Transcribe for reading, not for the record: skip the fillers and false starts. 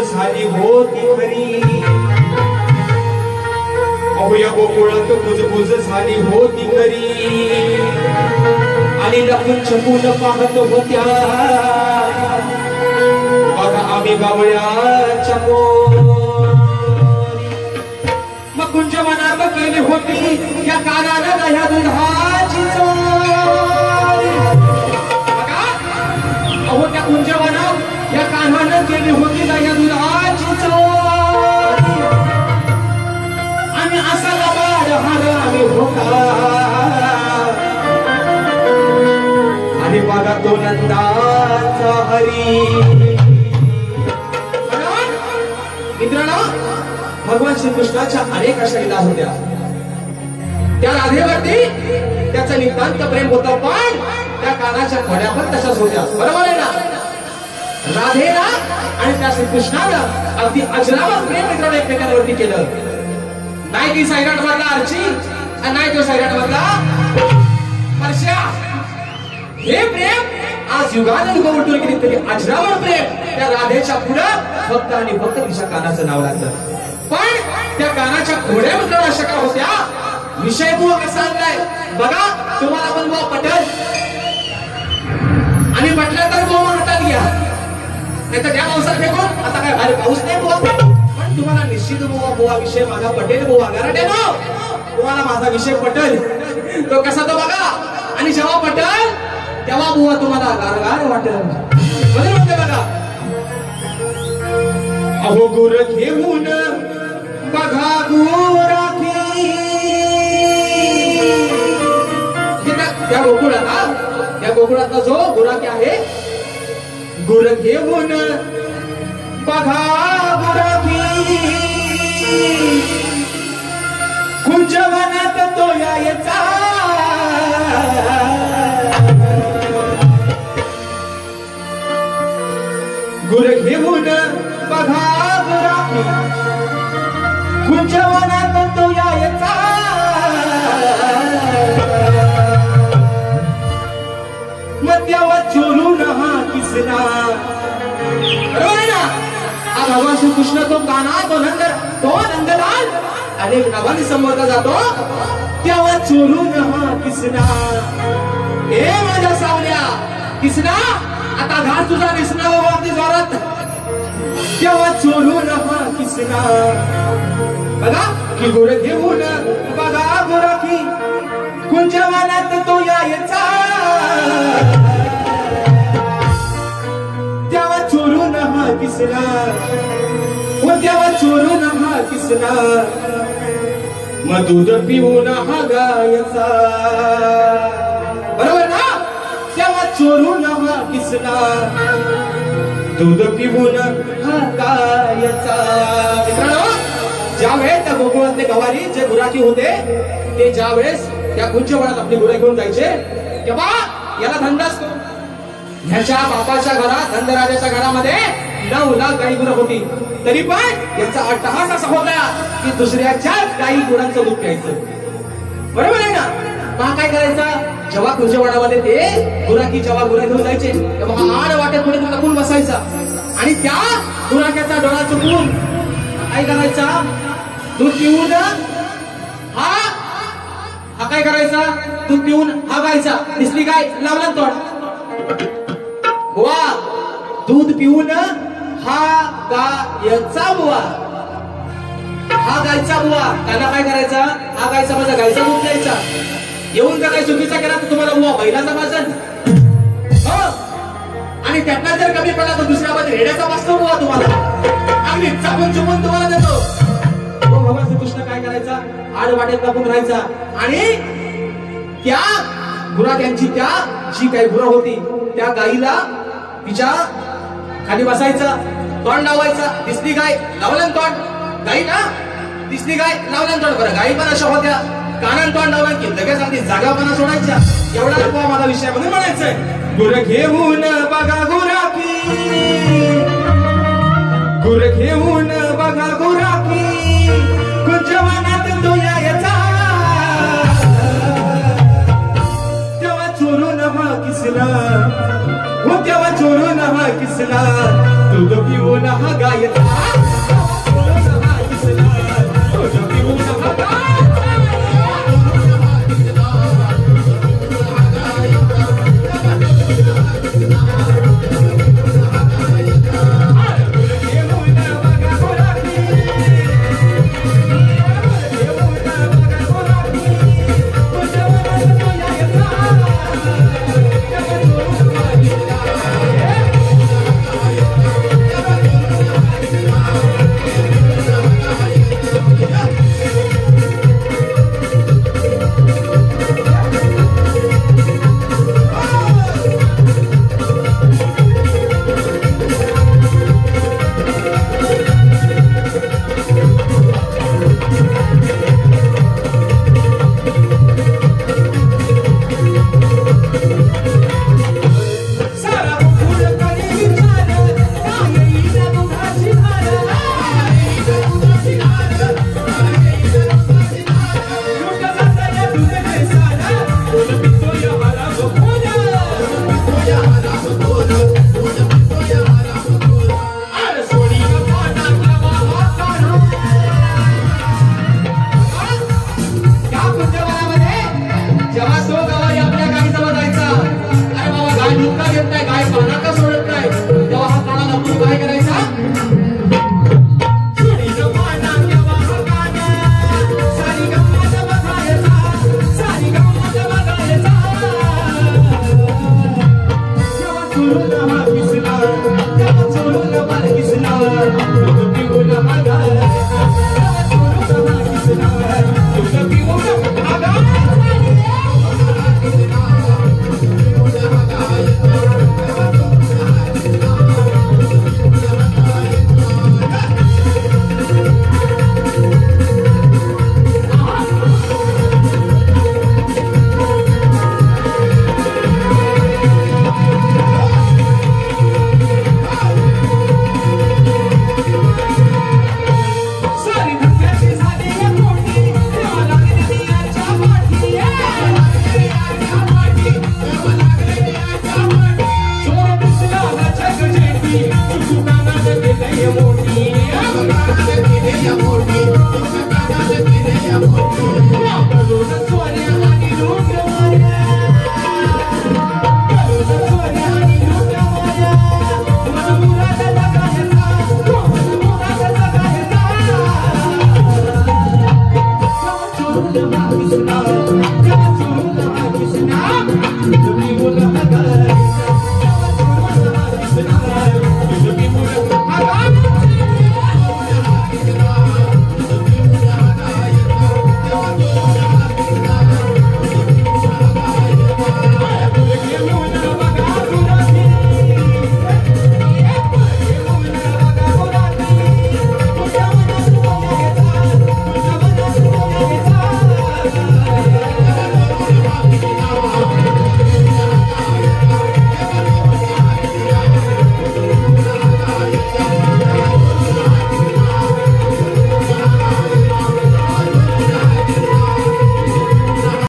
झाली होती खरी, अहो या गोकुळात कुजबुज झाली होती खरी, आणि लपून छपून पाहत होत्या बघा आम्ही गावळ्याच्या मग कुंज मनात केली होती या कानाला दह्या दुधाची चोरी, बघा अहो त्या कुंज मनात या कानानं केली होती दह्या दुधाची चोरी, आणि असा लबाड हार आम्ही होता, आणि बघा तो नंदाचा हरी. मित्रांनो भगवान श्रीकृष्णाच्या अनेक अशा लीला होत्या, त्या राधेवरती त्याचं नितांत प्रेम होतं, पण त्या कानाच्या खड्या पण तशाच होत्या, बरोबर आहे ना. राधेला आणि त्या श्रीकृष्णानं अगदी अजरामर प्रेम मित्रांनो एकमेकांवरती केलं. नाही ती सायराट मधला अर्ची आणि नाही तो सायराट मधला परश्या. हे प्रेम आज युगानुयुग उलटून गेली तरी अजरामर प्रेम त्या राधेच्या पुढं फक्त आणि फक्त तिच्या कानाचं नाव लागलं. पण त्या कानाच्या घोड्या मित्र अशा का होत्या, विषय बुवा कसा आणलाय बघा. तुम्हाला पण बुवा पटल आणि पटलं तर बुवा हातात घ्या, नाही तर त्या पावसात फेकून आता काय भारी पाऊस नाही बुवा. पण तुम्हाला निश्चित बुवा विषय माझा पटेल बुवा, गराट्यानो तुम्हाला माझा विषय पटेल. तो कसा तो बघा, आणि जेव्हा पटेल तेव्हा बुवा तुम्हाला गारगार वाटेल. बरोबर बघा. अहो गुर घेऊन बघा गुराखी, त्या गोकुळातला जो गुराखी आहे, गुर घेऊन बघा गुराखी, कुंजवनात तो यायचा, गुर घेऊन बघा गुराखी, कुंजवनात तो यायचा, मग तेव्हा चोरून हा किसना. बरोबर आहे ना. हा भगवान श्रीकृष्ण तो काना तो नंदलाल अनेक नावाने संबोधला जातो. तेव्हा चोरून हा किसना, ए माझ्या सावल्या किसना, आता घाट तुझा दिसना बाबा अगदी जोरात. तेव्हा चोरून हा किसना, बघा की गुर घेऊन बघा गुराखी, कुंजवनात तो यायचा, तेव्हा चोरून हा किसना, व तेव्हा चोरून हा किसना, मग दूध पिऊन हा गायचा. बरोबर ना. तेव्हा चोरून हा किसना, दूध पिऊन हा गायचा. मित्रांनो ज्यावेळेस त्या गोकुळातले गवारी जे गुराखी होते ते ज्यावेळेस त्या कुंजवनात आपली गुरे घेऊन जायचे, तेव्हा याला धंदा असतो. ह्याच्या बापाच्या घरात धनराजाच्या घरामध्ये 9 लाख गाई गुरं होती, तरी पण याचा अट्टहास असा होता की दुसऱ्याच्याच गाई गुरांचं दूध प्यायचं. बरोबर आहे ना. मग काय करायचा, जेव्हा कुंजवनामध्ये ते गुराखी जेव्हा गुरे घेऊन जायचे तेव्हा आड वाटेत पुढे लपून बसायचा, आणि त्या गुराख्याचा डोळा चुकून काय करायचा, दूध पिऊन हा काय करायचा, दूध पिऊन हा गायचा. दिसली गाय लावला तोंड, बुवा दूध पिऊन हा गायचा बुवा, हा गायचा बुवा. त्याला काय करायचा, हा गायचा माझा गायचा दूध द्यायचा. येऊन जर काही चुकीचा केला तर तुम्हाला बुवा बैलाचा वाजन, आणि त्यातला जर कमी पडला तर दुसऱ्या मध्ये रेड्याचा वाजतो बुवा तुम्हाला, अगदी चापून चुपून तुम्हाला देतो. भगवान श्रीकृष्ण काय करायचा, आड वाटेत लपून राहायचा, आणि त्या गुराख्यांची त्या जी काही गुरं होती त्या गाईला तिच्या खाली बसायचा, तोंड लावायचा. दिसली गाय लावलं तोंड, गाई ना दिसली गाय लावलं तोंड. बरं गाई पण अशा होत्या, कानान तोंड लावलं की लगेच अगदी जागापणा सोडायच्या. एवढा नको मला विषयामध्ये म्हणायचंय. गुर घेऊन बघा गुराखी, गुर घेऊन बघा गुराखी, कुंजवनात तो यायचा, तेव्हा चोरून हा किसला हो तेव्हा चोरून हा किसला दूध पिऊन हा गायचा चोरून हा किसला दूध पिऊन हा